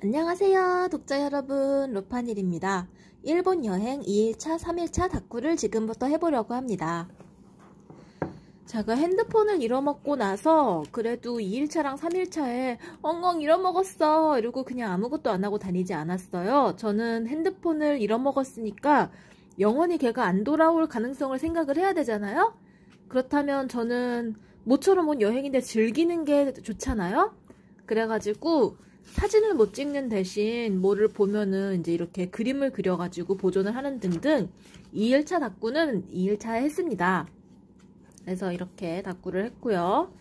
안녕하세요 독자 여러분, 로파닐입니다. 일본 여행 2일차 3일차 다꾸를 지금부터 해보려고 합니다. 제가 핸드폰을 잃어먹고 나서 그래도 2일차랑 3일차에 엉엉 잃어먹었어 이러고 그냥 아무것도 안하고 다니지 않았어요. 저는 핸드폰을 잃어먹었으니까 영원히 걔가 안 돌아올 가능성을 생각을 해야 되잖아요. 그렇다면 저는 모처럼 온 여행인데 즐기는 게 좋잖아요. 그래가지고 사진을 못 찍는 대신 뭐를 보면은 이제 이렇게 그림을 그려가지고 보존을 하는 등등 2일차 다꾸는 2일차에 했습니다. 그래서 이렇게 다꾸를 했고요.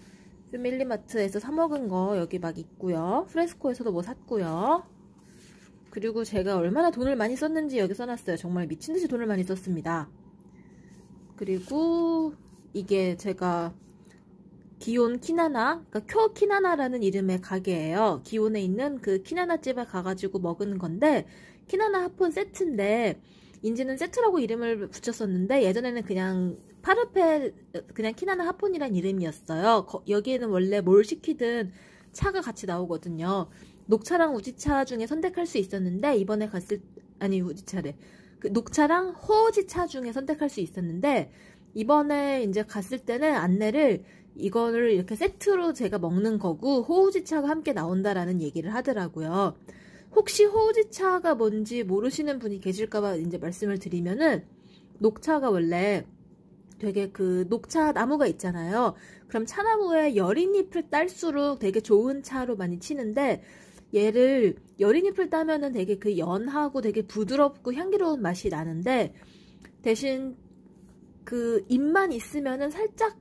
패밀리마트에서 사 먹은 거 여기 막 있고요. 프레스코에서도 뭐 샀고요. 그리고 제가 얼마나 돈을 많이 썼는지 여기 써놨어요. 정말 미친듯이 돈을 많이 썼습니다. 그리고 이게 제가 기온 키나나, 그러니까 쿄 키나나라는 이름의 가게예요. 기온에 있는 그 키나나 집에 가가지고 먹은 건데, 키나나 핫폰 세트인데, 인지는 세트라고 이름을 붙였었는데, 예전에는 그냥 파르페, 그냥 키나나 핫폰이란 이름이었어요. 여기에는 원래 뭘 시키든 차가 같이 나오거든요. 녹차랑 우지차 중에 선택할 수 있었는데, 이번에 갔을, 아니, 우지차래. 그 녹차랑 호우지차 중에 선택할 수 있었는데, 이번에 이제 갔을 때는 안내를 이거를 이렇게 세트로 제가 먹는 거고 호우지차가 함께 나온다라는 얘기를 하더라고요. 혹시 호우지차가 뭔지 모르시는 분이 계실까봐 이제 말씀을 드리면은, 녹차가 원래 되게 그 녹차 나무가 있잖아요. 그럼 차나무에 여린 잎을 딸수록 되게 좋은 차로 많이 치는데, 얘를 여린 잎을 따면은 되게 그 연하고 되게 부드럽고 향기로운 맛이 나는데, 대신 그 잎만 있으면은 살짝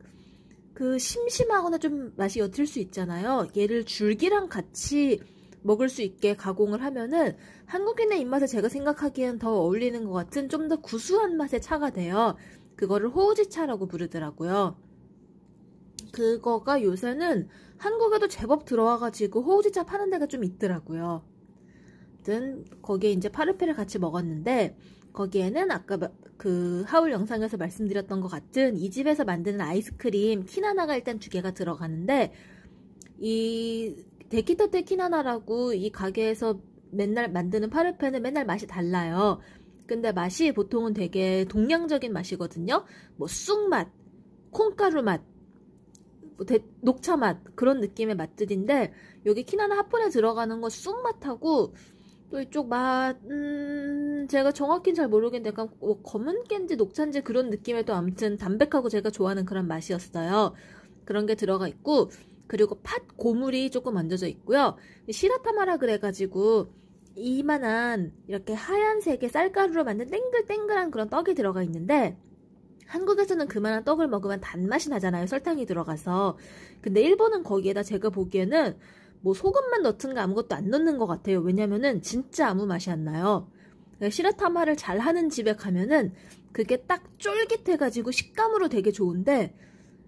그 심심하거나 좀 맛이 옅을 수 있잖아요. 얘를 줄기랑 같이 먹을 수 있게 가공을 하면은 한국인의 입맛에 제가 생각하기엔 더 어울리는 것 같은 좀 더 구수한 맛의 차가 돼요. 그거를 호우지차라고 부르더라고요. 그거가 요새는 한국에도 제법 들어와가지고 호우지차 파는 데가 좀 있더라고요. 아무튼 거기에 이제 파르페를 같이 먹었는데, 거기에는 아까 그 하울 영상에서 말씀드렸던 것 같은 이 집에서 만드는 아이스크림 키나나가 일단 2개가 들어가는데, 이 데키타테 키나나라고 이 가게에서 맨날 만드는 파르페는 맨날 맛이 달라요. 근데 맛이 보통은 되게 동양적인 맛이거든요. 뭐 쑥맛, 콩가루 맛, 녹차 맛, 그런 느낌의 맛들인데, 여기 키나나 핫폰에 들어가는 거 쑥맛하고 또 이쪽 맛, 제가 정확히는 잘 모르겠는데 약간 뭐 검은 깬지 녹차인지 그런 느낌의, 또 아무튼 담백하고 제가 좋아하는 그런 맛이었어요. 그런 게 들어가 있고, 그리고 팥 고물이 조금 얹어져 있고요. 시라타마라 그래가지고 이만한 이렇게 하얀색의 쌀가루로 만든 땡글땡글한 그런 떡이 들어가 있는데, 한국에서는 그만한 떡을 먹으면 단맛이 나잖아요, 설탕이 들어가서. 근데 일본은 거기에다 제가 보기에는 뭐 소금만 넣든가 아무것도 안 넣는 것 같아요. 왜냐면은 진짜 아무 맛이 안 나요. 시라타마를 잘 하는 집에 가면은 그게 딱 쫄깃해가지고 식감으로 되게 좋은데,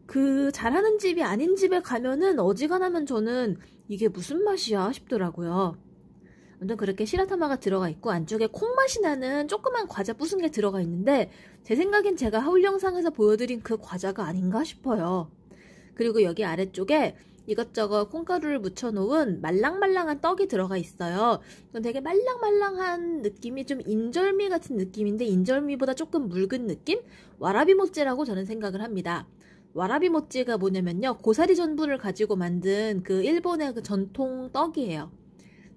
그 잘하는 집이 아닌 집에 가면은 어지간하면 저는 이게 무슨 맛이야 싶더라고요. 아무튼 그렇게 시라타마가 들어가 있고, 안쪽에 콩맛이 나는 조그만 과자 부순 게 들어가 있는데, 제 생각엔 제가 하울 영상에서 보여드린 그 과자가 아닌가 싶어요. 그리고 여기 아래쪽에 이것저것 콩가루를 묻혀놓은 말랑말랑한 떡이 들어가 있어요. 되게 말랑말랑한 느낌이 좀 인절미 같은 느낌인데, 인절미보다 조금 묽은 느낌? 와라비 모찌라고 저는 생각을 합니다. 와라비 모찌가 뭐냐면요, 고사리 전분을 가지고 만든 그 일본의 그 전통 떡이에요.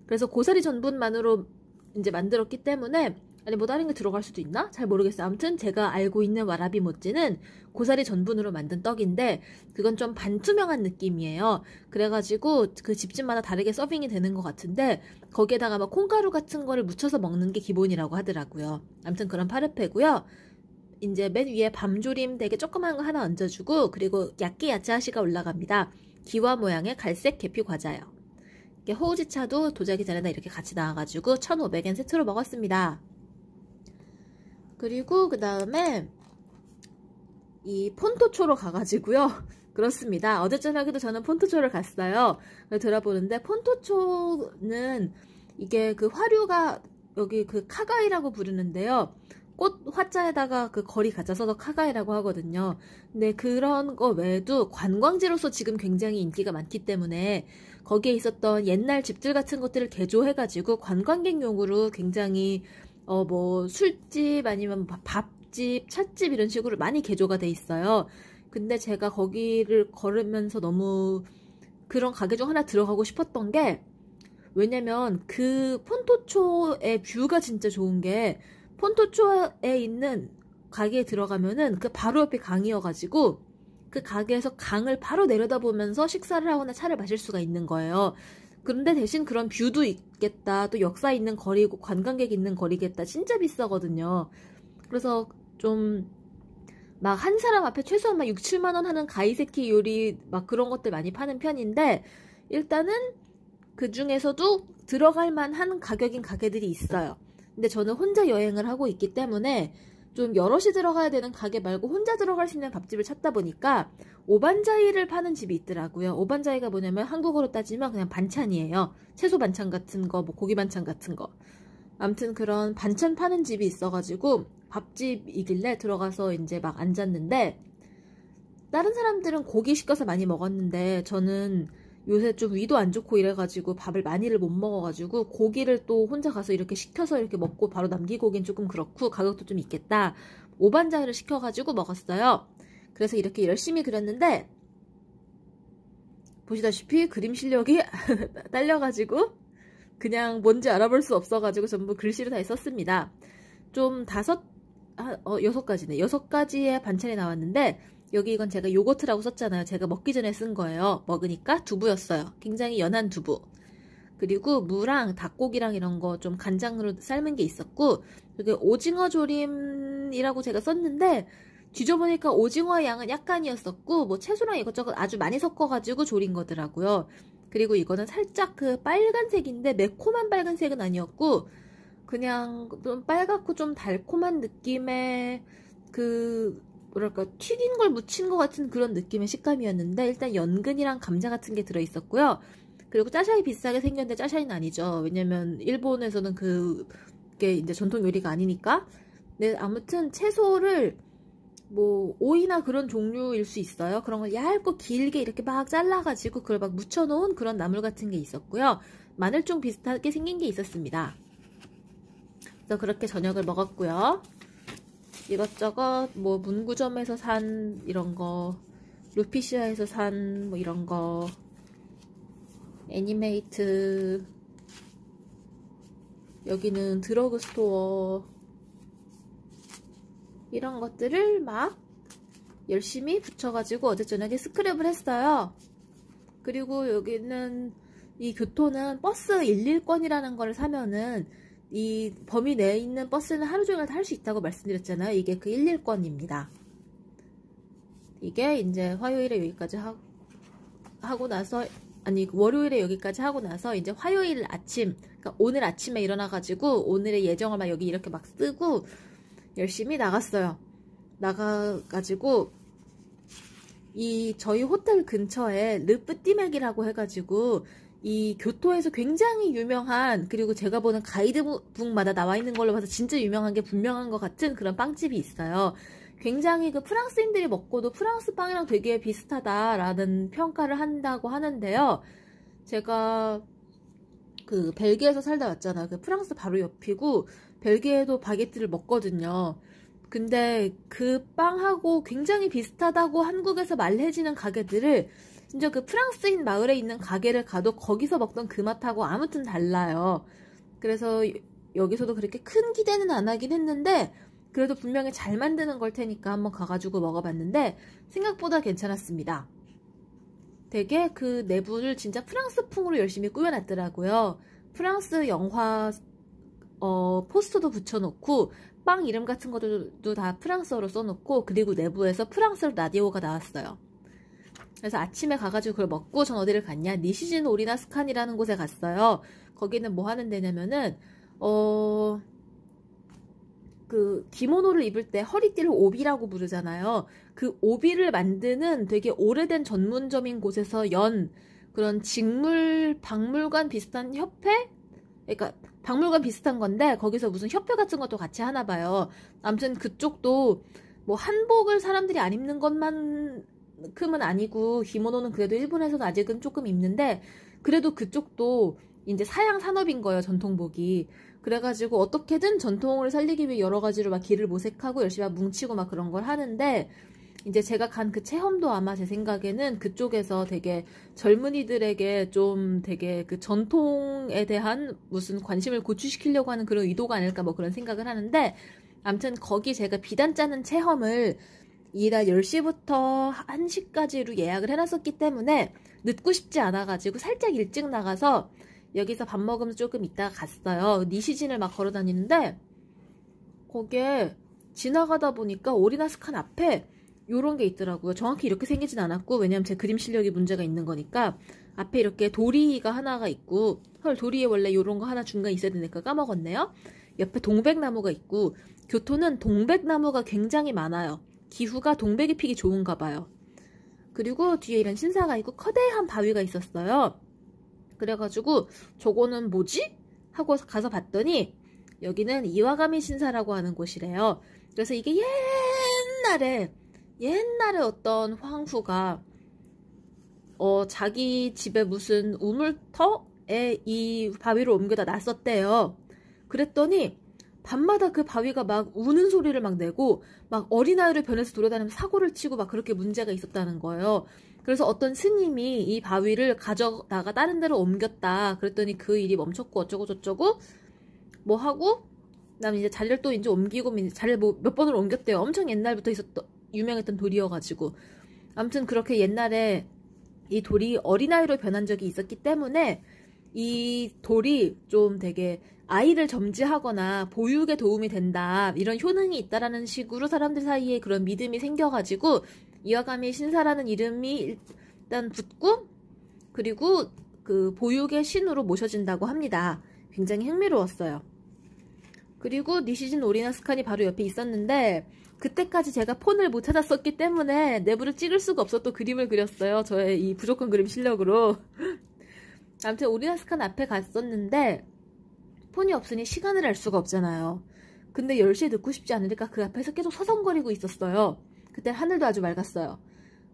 그래서 고사리 전분만으로 이제 만들었기 때문에, 아니 뭐 다른 게 들어갈 수도 있나? 잘 모르겠어요. 아무튼 제가 알고 있는 와라비 모찌는 고사리 전분으로 만든 떡인데, 그건 좀 반투명한 느낌이에요. 그래가지고 그 집집마다 다르게 서빙이 되는 것 같은데, 거기에다가 막 콩가루 같은 거를 묻혀서 먹는 게 기본이라고 하더라고요. 아무튼 그런 파르페고요. 이제 맨 위에 밤조림 되게 조그만 거 하나 얹어주고, 그리고 야끼 야채하시가 올라갑니다. 기와 모양의 갈색 계피 과자요. 호우지차도 도자기 잔에다 이렇게 같이 나와가지고 1,500엔 세트로 먹었습니다. 그리고 그 다음에 이 폰토초로 가가지고요. 그렇습니다. 어제 저녁에도 저는 폰토초를 갔어요. 들어보는데, 폰토초는 이게 그 화류가 여기 그 카가이라고 부르는데요. 꽃 화자에다가 그 거리 가짜 써서 카가이라고 하거든요. 근데 그런 거 외에도 관광지로서 지금 굉장히 인기가 많기 때문에 거기에 있었던 옛날 집들 같은 것들을 개조해가지고 관광객용으로 굉장히 뭐 술집 아니면 밥집, 찻집 이런 식으로 많이 개조가 돼 있어요. 근데 제가 거기를 걸으면서 너무 그런 가게 중 하나 들어가고 싶었던 게, 왜냐면 그 폰토초의 뷰가 진짜 좋은 게, 폰토초에 있는 가게에 들어가면은 그 바로 옆에 강이어가지고 그 가게에서 강을 바로 내려다보면서 식사를 하거나 차를 마실 수가 있는 거예요. 그런데 대신 그런 뷰도 있겠다, 또 역사 있는 거리고 관광객 있는 거리겠다, 진짜 비싸거든요. 그래서 좀 막 한 사람 앞에 최소한 막 6, 7만 원 하는 가이세키 요리 막 그런 것들 많이 파는 편인데, 일단은 그 중에서도 들어갈 만한 가격인 가게들이 있어요. 근데 저는 혼자 여행을 하고 있기 때문에 좀 여럿이 들어가야 되는 가게 말고 혼자 들어갈 수 있는 밥집을 찾다 보니까 오반자이를 파는 집이 있더라고요. 오반자이가 뭐냐면 한국어로 따지면 그냥 반찬이에요. 채소 반찬 같은 거, 뭐 고기 반찬 같은 거. 아무튼 그런 반찬 파는 집이 있어가지고 밥집이길래 들어가서 이제 막 앉았는데, 다른 사람들은 고기 시켜서 많이 먹었는데 저는 요새 좀 위도 안 좋고 이래가지고 밥을 많이를 못 먹어가지고 고기를 또 혼자 가서 이렇게 시켜서 이렇게 먹고 바로 남기고 오긴 조금 그렇고 가격도 좀 있겠다. 오반자이를 시켜가지고 먹었어요. 그래서 이렇게 열심히 그렸는데 보시다시피 그림 실력이 딸려가지고 그냥 뭔지 알아볼 수 없어가지고 전부 글씨로 다 썼습니다. 좀 6가지네. 6가지의 반찬이 나왔는데, 여기 이건 제가 요거트라고 썼잖아요. 제가 먹기 전에 쓴 거예요. 먹으니까 두부였어요. 굉장히 연한 두부. 그리고 무랑 닭고기랑 이런 거 좀 간장으로 삶은 게 있었고, 여기 오징어 조림이라고 제가 썼는데, 뒤져보니까 오징어의 양은 약간이었었고, 뭐 채소랑 이것저것 아주 많이 섞어가지고 조린 거더라고요. 그리고 이거는 살짝 그 빨간색인데 매콤한 빨간색은 아니었고, 그냥 좀 빨갛고 좀 달콤한 느낌의 그 뭐랄까 튀긴 걸 묻힌 것 같은 그런 느낌의 식감이었는데, 일단 연근이랑 감자 같은 게 들어있었고요. 그리고 짜샤이 비싸게 생겼는데 짜샤이는 아니죠. 왜냐면 일본에서는 그게 이제 전통 요리가 아니니까. 네, 아무튼 채소를 뭐 오이나 그런 종류일 수 있어요. 그런 걸 얇고 길게 이렇게 막 잘라가지고 그걸 막 묻혀놓은 그런 나물 같은 게 있었고요. 마늘종 비슷하게 생긴 게 있었습니다. 그래서 그렇게 저녁을 먹었고요. 이것저것 뭐 문구점에서 산 이런 거, 루피시아에서 산 뭐 이런 거, 애니메이트, 여기는 드러그스토어, 이런 것들을 막 열심히 붙여가지고 어제 저녁에 스크랩을 했어요. 그리고 여기는 이 교토는 버스 11권이라는 걸 사면은 이 범위 내에 있는 버스는 하루 종일 다 할 수 있다고 말씀드렸잖아요. 이게 그 11권입니다. 이게 이제 화요일에 여기까지 하고 나서, 아니 월요일에 여기까지 하고 나서 이제 화요일 아침, 그러니까 오늘 아침에 일어나가지고 오늘의 예정을 막 여기 이렇게 막 쓰고 열심히 나갔어요. 나가가지고 이 저희 호텔 근처에 르뿌띠맥이라고 해가지고 이 교토에서 굉장히 유명한, 그리고 제가 보는 가이드북마다 나와 있는 걸로 봐서 진짜 유명한 게 분명한 것 같은 그런 빵집이 있어요. 굉장히 그 프랑스인들이 먹고도 프랑스 빵이랑 되게 비슷하다라는 평가를 한다고 하는데요. 제가 그 벨기에에서 살다 왔잖아요. 그 프랑스 바로 옆이고 벨기에도 바게트를 먹거든요. 근데 그 빵하고 굉장히 비슷하다고 한국에서 말해지는 가게들을 진짜 그 프랑스인 마을에 있는 가게를 가도 거기서 먹던 그 맛하고 아무튼 달라요. 그래서 여기서도 그렇게 큰 기대는 안 하긴 했는데 그래도 분명히 잘 만드는 걸 테니까 한번 가가지고 먹어봤는데 생각보다 괜찮았습니다. 되게 그 내부를 진짜 프랑스풍으로 열심히 꾸며놨더라고요. 프랑스 영화 포스터도 붙여놓고 빵 이름 같은 것도 다 프랑스어로 써놓고, 그리고 내부에서 프랑스 라디오가 나왔어요. 그래서 아침에 가가지고 그걸 먹고 전 어디를 갔냐, 니시진 오리나스칸이라는 곳에 갔어요. 거기는 뭐 하는 데냐면은 그 기모노를 입을 때 허리띠를 오비라고 부르잖아요. 그 오비를 만드는 되게 오래된 전문점인 곳에서 연 그런 직물 박물관 비슷한 협회? 그러니까 박물관 비슷한 건데 거기서 무슨 협회 같은 것도 같이 하나 봐요. 아무튼 그쪽도 뭐 한복을 사람들이 안 입는 것만 그만큼은 아니고 기모노는 그래도 일본에서도 아직은 조금 입는데 그래도 그쪽도 이제 사양 산업인 거예요, 전통복이. 그래가지고 어떻게든 전통을 살리기 위해 여러 가지로 막 길을 모색하고 열심히 막 뭉치고 막 그런 걸 하는데 이제 제가 간 그 체험도 아마 제 생각에는 그쪽에서 되게 젊은이들에게 좀 되게 그 전통에 대한 무슨 관심을 고취시키려고 하는 그런 의도가 아닐까 뭐 그런 생각을 하는데 아무튼 거기 제가 비단 짜는 체험을 이날 10시부터 1시까지로 예약을 해놨었기 때문에 늦고 싶지 않아가지고 살짝 일찍 나가서 여기서 밥 먹으면서 조금 있다가 갔어요. 니시진을 막 걸어 다니는데 거기에 지나가다 보니까 오리나스칸 앞에 요런 게 있더라고요. 정확히 이렇게 생기진 않았고 왜냐면 제 그림 실력이 문제가 있는 거니까 앞에 이렇게 도리가 하나가 있고 헐 도리에 원래 요런 거 하나 중간에 있어야 되니까 까먹었네요. 옆에 동백나무가 있고 교토는 동백나무가 굉장히 많아요. 기후가 동백이 피기 좋은가 봐요. 그리고 뒤에 이런 신사가 있고 커다란 바위가 있었어요. 그래가지고 저거는 뭐지? 하고 가서 봤더니 여기는 이와가미 신사라고 하는 곳이래요. 그래서 이게 옛날에 어떤 황후가 자기 집에 무슨 우물터에 이 바위를 옮겨다 놨었대요. 그랬더니 밤마다 그 바위가 막 우는 소리를 막 내고 막 어린아이를 변해서 돌아다니면서 사고를 치고 막 그렇게 문제가 있었다는 거예요. 그래서 어떤 스님이 이 바위를 가져다가 다른 데로 옮겼다. 그랬더니 그 일이 멈췄고 어쩌고 저쩌고 뭐 하고 그다음에 이제 자리를 또 이제 옮기고 자리를 뭐 몇 번을 옮겼대요. 엄청 옛날부터 유명했던 돌이어가지고 아무튼 그렇게 옛날에 이 돌이 어린아이로 변한 적이 있었기 때문에 이 돌이 좀 되게 아이를 점지하거나 보육에 도움이 된다 이런 효능이 있다라는 식으로 사람들 사이에 그런 믿음이 생겨가지고 이와가미 신사라는 이름이 일단 붙고 그리고 그 보육의 신으로 모셔진다고 합니다. 굉장히 흥미로웠어요. 그리고 니시진 오리나스칸이 바로 옆에 있었는데 그때까지 제가 폰을 못 찾았었기 때문에 내부를 찍을 수가 없었던 그림을 그렸어요. 저의 이 부족한 그림 실력으로. 아무튼 오리나스칸 앞에 갔었는데 폰이 없으니 시간을 알 수가 없잖아요. 근데 10시에 늦고 싶지 않으니까 그 앞에서 계속 서성거리고 있었어요. 그때 하늘도 아주 맑았어요.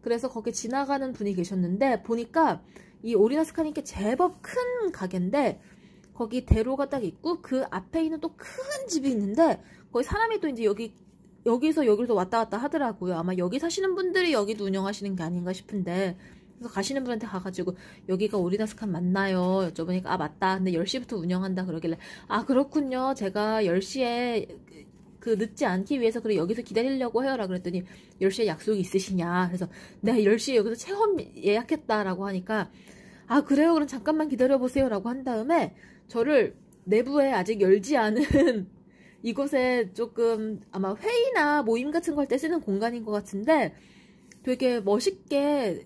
그래서 거기 지나가는 분이 계셨는데 보니까 이 오리나스칸이 제법 큰 가게인데 거기 대로가 딱 있고 그 앞에 있는 또 큰 집이 있는데 거기 사람이 또 이제 여기서 여기로 왔다 갔다 하더라고요. 아마 여기 사시는 분들이 여기도 운영하시는 게 아닌가 싶은데 그래서 가시는 분한테 가가지고 여기가 오리나스칸 맞나요? 여쭤보니까 아 맞다. 근데 10시부터 운영한다 그러길래 아 그렇군요. 제가 10시에 그 늦지 않기 위해서 그래 여기서 기다리려고 해요라 그랬더니 10시에 약속이 있으시냐. 그래서 내가 10시에 여기서 체험 예약했다라고 하니까 아 그래요? 그럼 잠깐만 기다려보세요 라고 한 다음에 저를 내부에 아직 열지 않은 이곳에 조금 아마 회의나 모임 같은 거 할 때 쓰는 공간인 것 같은데 되게 멋있게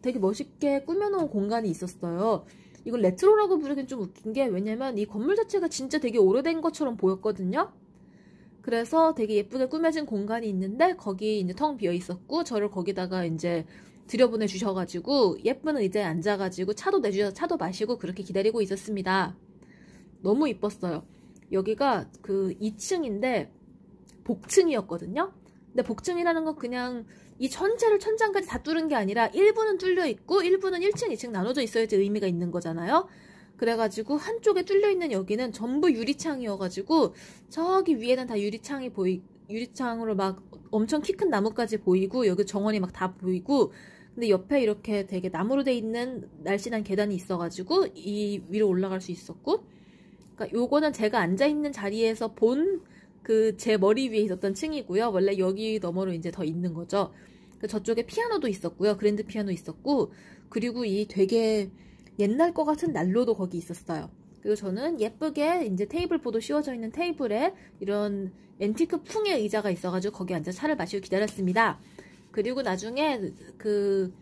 되게 멋있게 꾸며놓은 공간이 있었어요. 이걸 레트로라고 부르긴 좀 웃긴 게 왜냐면 이 건물 자체가 진짜 되게 오래된 것처럼 보였거든요. 그래서 되게 예쁘게 꾸며진 공간이 있는데 거기 이제 텅 비어 있었고 저를 거기다가 이제 들여보내 주셔가지고 예쁜 의자에 앉아가지고 차도 내주셔서 차도 마시고 그렇게 기다리고 있었습니다. 너무 이뻤어요. 여기가 그 2층인데 복층이었거든요. 근데 복층이라는 건 그냥 이 전체를 천장까지 다 뚫은 게 아니라 일부는 뚫려 있고 일부는 1층, 2층 나눠져 있어야지 의미가 있는 거잖아요. 그래가지고 한쪽에 뚫려 있는 여기는 전부 유리창이어가지고 저기 위에는 다 유리창으로 막 엄청 키 큰 나무까지 보이고 여기 정원이 막 다 보이고 근데 옆에 이렇게 되게 나무로 돼 있는 날씬한 계단이 있어가지고 이 위로 올라갈 수 있었고 그러니까 요거는 제가 앉아있는 자리에서 본 그 제 머리 위에 있었던 층이고요. 원래 여기 너머로 이제 더 있는 거죠. 저쪽에 피아노도 있었고요. 그랜드 피아노 있었고 그리고 이 되게 옛날 거 같은 난로도 거기 있었어요. 그리고 저는 예쁘게 이제 테이블보도 씌워져 있는 테이블에 이런 앤티크 풍의 의자가 있어가지고 거기 앉아 차를 마시고 기다렸습니다. 그리고 나중에 그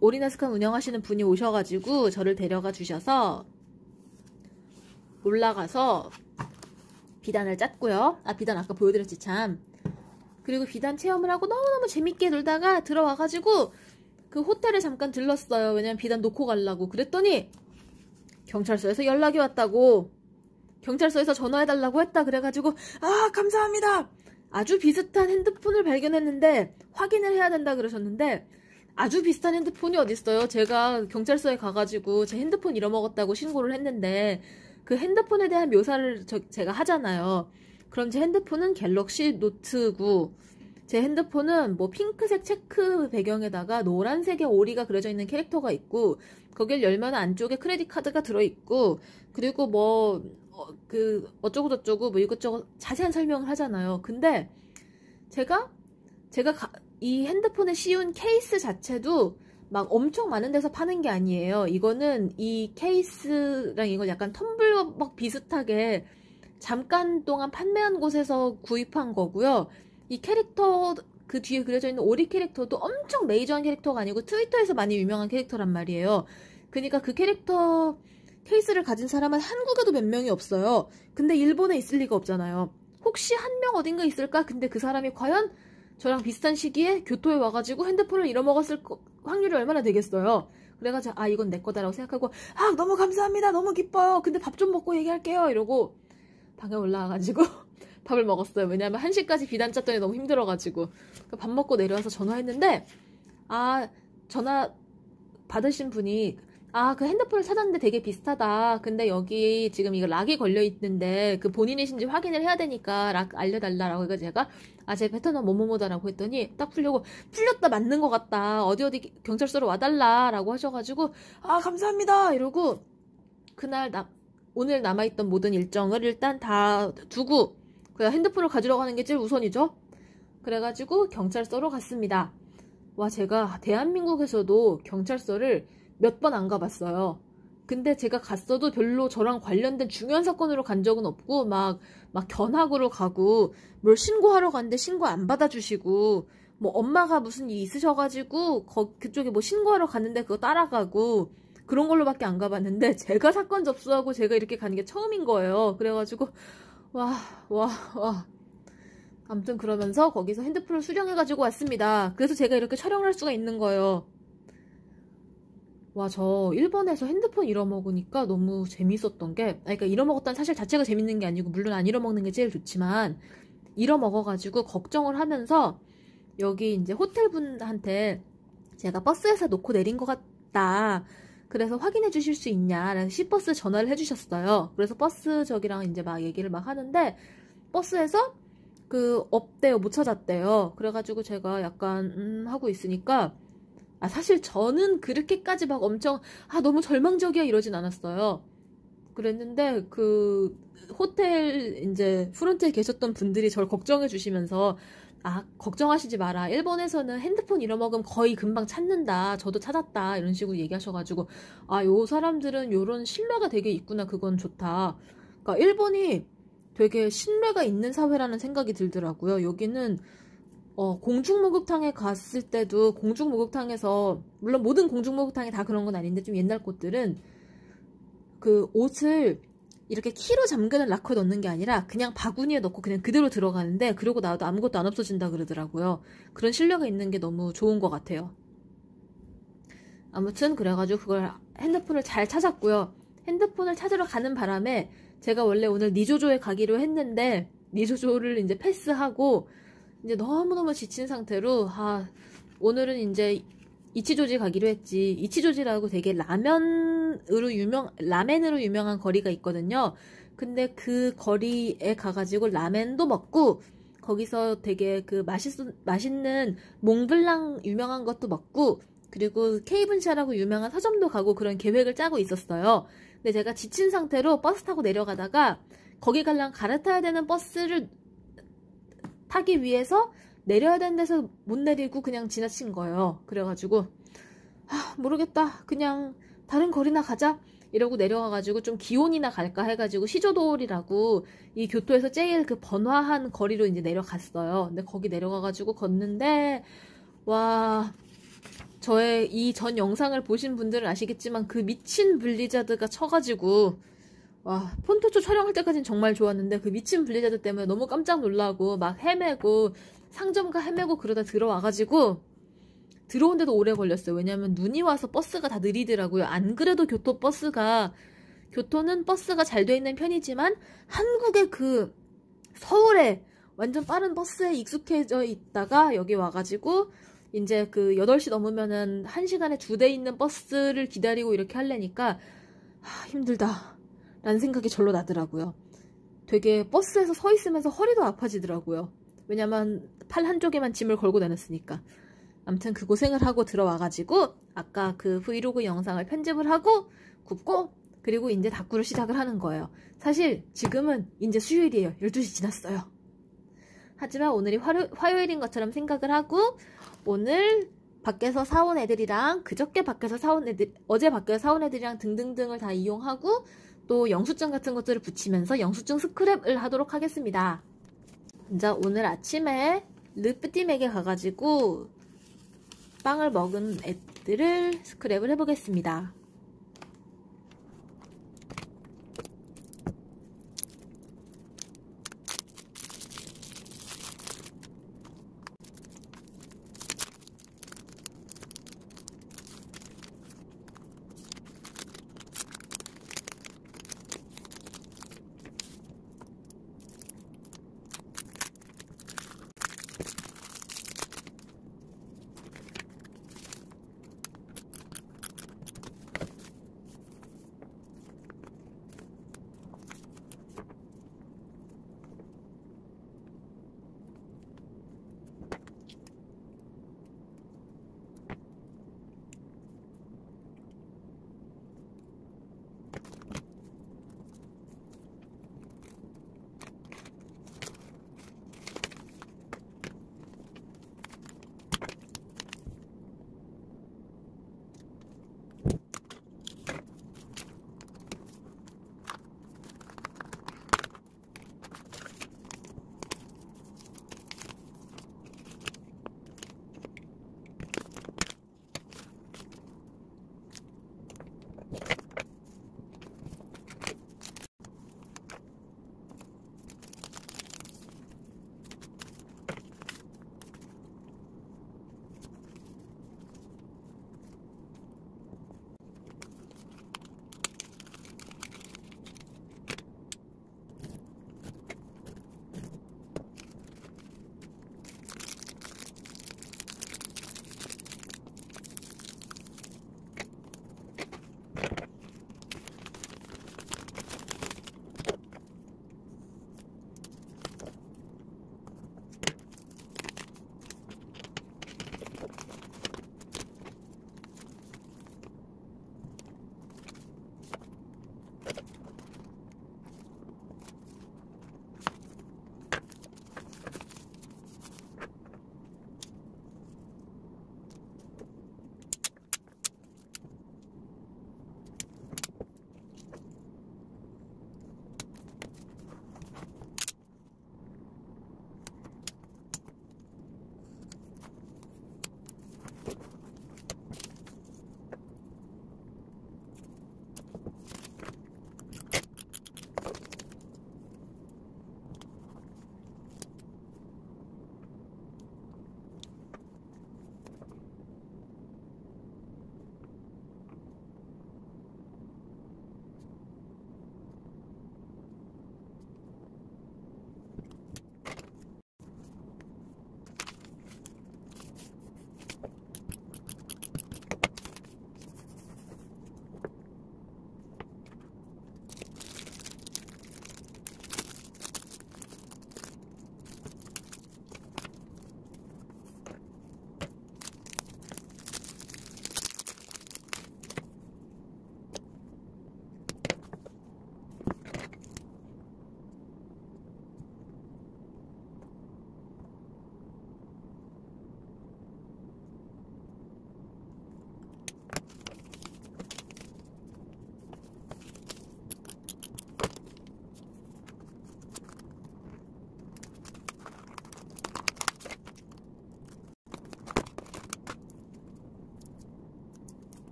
오리나스칸 운영하시는 분이 오셔가지고 저를 데려가 주셔서 올라가서 비단을 짰고요. 아 비단 아까 보여드렸지 참. 그리고 비단 체험을 하고 너무너무 재밌게 놀다가 들어와가지고 그 호텔에 잠깐 들렀어요. 왜냐면 비단 놓고 가려고. 그랬더니 경찰서에서 연락이 왔다고. 경찰서에서 전화해달라고 했다. 그래가지고 아 감사합니다. 아주 비슷한 핸드폰을 발견했는데 확인을 해야 된다 그러셨는데 아주 비슷한 핸드폰이 어딨어요. 제가 경찰서에 가가지고 제 핸드폰 잃어먹었다고 신고를 했는데 그 핸드폰에 대한 묘사를 제가 하잖아요. 그럼 제 핸드폰은 갤럭시 노트 9. 제 핸드폰은 뭐 핑크색 체크 배경에다가 노란색의 오리가 그려져 있는 캐릭터가 있고 거길 열면 안쪽에 크레딧 카드가 들어있고 그리고 뭐 어쩌고 저쩌고 뭐 이것저것 자세한 설명을 하잖아요. 근데 제가 이 핸드폰에 씌운 케이스 자체도 막 엄청 많은 데서 파는 게 아니에요. 이거는 이 케이스랑 이걸 약간 텀블러 비슷하게 잠깐 동안 판매한 곳에서 구입한 거고요. 이 캐릭터 그 뒤에 그려져 있는 오리 캐릭터도 엄청 메이저한 캐릭터가 아니고 트위터에서 많이 유명한 캐릭터란 말이에요. 그러니까 그 캐릭터 케이스를 가진 사람은 한국에도 몇 명이 없어요. 근데 일본에 있을 리가 없잖아요. 혹시 한 명 어딘가 있을까? 근데 그 사람이 과연 저랑 비슷한 시기에 교토에 와가지고 핸드폰을 잃어먹었을 확률이 얼마나 되겠어요. 그래가지고 이건 내 거다라고 생각하고 너무 감사합니다. 너무 기뻐요. 근데 밥 좀 먹고 얘기할게요. 이러고 방에 올라와가지고 밥을 먹었어요. 왜냐면 1시까지 비단 짰더니 너무 힘들어가지고 밥 먹고 내려와서 전화했는데 전화 받으신 분이 그 핸드폰을 찾았는데 되게 비슷하다. 근데 여기 지금 이거 락이 걸려있는데 그 본인이신지 확인을 해야 되니까 락 알려달라고 해가지고 제가 제 패턴은 뭐뭐뭐다라고 했더니 딱 풀렸다 맞는 것 같다. 어디 경찰서로 와달라라고 하셔가지고 감사합니다 이러고 그날 오늘 남아있던 모든 일정을 일단 다 두고 그냥 핸드폰을 가지러 가는 게 제일 우선이죠. 그래가지고 경찰서로 갔습니다. 제가 대한민국에서도 경찰서를 몇 번 안 가봤어요. 근데 제가 갔어도 별로 저랑 관련된 중요한 사건으로 간 적은 없고 막 견학으로 가고 뭘 신고하러 갔는데 신고 안 받아주시고 뭐 엄마가 무슨 일 있으셔가지고 그쪽에 뭐 신고하러 갔는데 그거 따라가고 그런 걸로밖에 안 가봤는데 제가 사건 접수하고 제가 이렇게 가는 게 처음인 거예요. 그래가지고 아무튼 그러면서 거기서 핸드폰을 수령해가지고 왔습니다. 그래서 제가 이렇게 촬영을 할 수가 있는 거예요. 저 일본에서 핸드폰 잃어먹으니까 너무 재밌었던 게 그러니까 잃어먹었다는 사실 자체가 재밌는 게 아니고 물론 안 잃어먹는 게 제일 좋지만 잃어먹어가지고 걱정을 하면서 여기 이제 호텔분한테 제가 버스에서 놓고 내린 것 같다. 그래서 확인해 주실 수 있냐. 그래서 시버스 전화를 해주셨어요. 그래서 버스 저기랑 이제 막 얘기를 막 하는데 버스에서 없대요. 못 찾았대요. 그래가지고 제가 약간 하고 있으니까 사실 저는 그렇게까지 막 엄청 너무 절망적이야 이러진 않았어요. 그랬는데 그 호텔 이제 프론트에 계셨던 분들이 저를 걱정해 주시면서 걱정하시지 마라. 일본에서는 핸드폰 잃어먹으면 거의 금방 찾는다. 저도 찾았다. 이런 식으로 얘기하셔가지고 요 사람들은 요런 신뢰가 되게 있구나. 그건 좋다. 그러니까 일본이 되게 신뢰가 있는 사회라는 생각이 들더라고요. 여기는 공중목욕탕에 갔을 때도 공중목욕탕에서 물론 모든 공중목욕탕이 다 그런 건 아닌데 좀 옛날 곳들은 그 옷을 이렇게 키로 잠그는 락커에 넣는 게 아니라 그냥 바구니에 넣고 그냥 그대로 들어가는데 그러고 나와도 아무것도 안 없어진다 그러더라고요. 그런 신뢰가 있는 게 너무 좋은 것 같아요. 아무튼 그래가지고 그걸 핸드폰을 잘 찾았고요. 핸드폰을 찾으러 가는 바람에 제가 원래 오늘 니조조에 가기로 했는데 니조조를 이제 패스하고 이제 너무너무 지친 상태로 오늘은 이제 이치조지 가기로 했지. 이치조지라고 되게 라멘으로 유명한 거리가 있거든요. 근데 그 거리에 가가지고 라멘도 먹고 거기서 되게 그 맛있는 몽블랑 유명한 것도 먹고 그리고 케이븐샤라고 유명한 서점도 가고 그런 계획을 짜고 있었어요. 근데 제가 지친 상태로 버스 타고 내려가다가 거기 가려면 갈아타야 되는 버스를 타기 위해서 내려야 되는 데서 못 내리고 그냥 지나친 거예요. 그래가지고 모르겠다. 그냥 다른 거리나 가자. 이러고 내려가가지고 좀 기온이나 갈까 해가지고 시조도리라고 이 교토에서 제일 그 번화한 거리로 이제 내려갔어요. 근데 거기 내려가가지고 걷는데 저의 이 전 영상을 보신 분들은 아시겠지만 그 미친 블리자드가 쳐가지고 폰토초 촬영할 때까지는 정말 좋았는데 그 미친 블리자드 때문에 너무 깜짝 놀라고 막 헤매고 상점가 헤매고 그러다 들어와가지고 들어온데도 오래 걸렸어요. 왜냐면 눈이 와서 버스가 다 느리더라고요. 안 그래도 교토는 버스가 잘 돼 있는 편이지만 한국의 그 서울에 완전 빠른 버스에 익숙해져 있다가 여기 와가지고 이제 그 8시 넘으면은 1시간에 2대 있는 버스를 기다리고 이렇게 하려니까 힘들다 라는 생각이 절로 나더라고요. 되게 버스에서 서 있으면서 허리도 아파지더라고요. 왜냐면 팔 한쪽에만 짐을 걸고 다녔으니까. 아무튼 그 고생을 하고 들어와가지고 아까 그 브이로그 영상을 편집을 하고 굽고 그리고 이제 다꾸를 시작을 하는 거예요. 사실 지금은 이제 수요일이에요. 12시 지났어요. 하지만 오늘이 화요일인 것처럼 생각을 하고 오늘 밖에서 사온 애들이랑 그저께 밖에서 사온 애들, 어제 밖에서 사온 애들이랑 등등등을 다 이용하고 또 영수증 같은 것들을 붙이면서 영수증 스크랩을 하도록 하겠습니다. 이제 오늘 아침에 르뿌띠맥에 가가지고 빵을 먹은 애들을 스크랩을 해보겠습니다.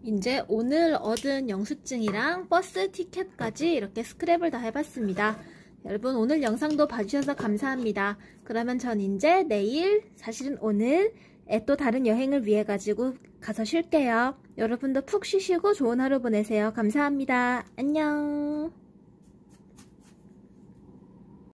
이제 오늘 얻은 영수증이랑 버스 티켓까지 이렇게 스크랩을 다 해봤습니다. 여러분 오늘 영상도 봐주셔서 감사합니다. 그러면 전 이제 내일, 사실은 오늘 또 다른 여행을 위해 가지고 가서 쉴게요. 여러분도 푹 쉬시고 좋은 하루 보내세요. 감사합니다. 안녕.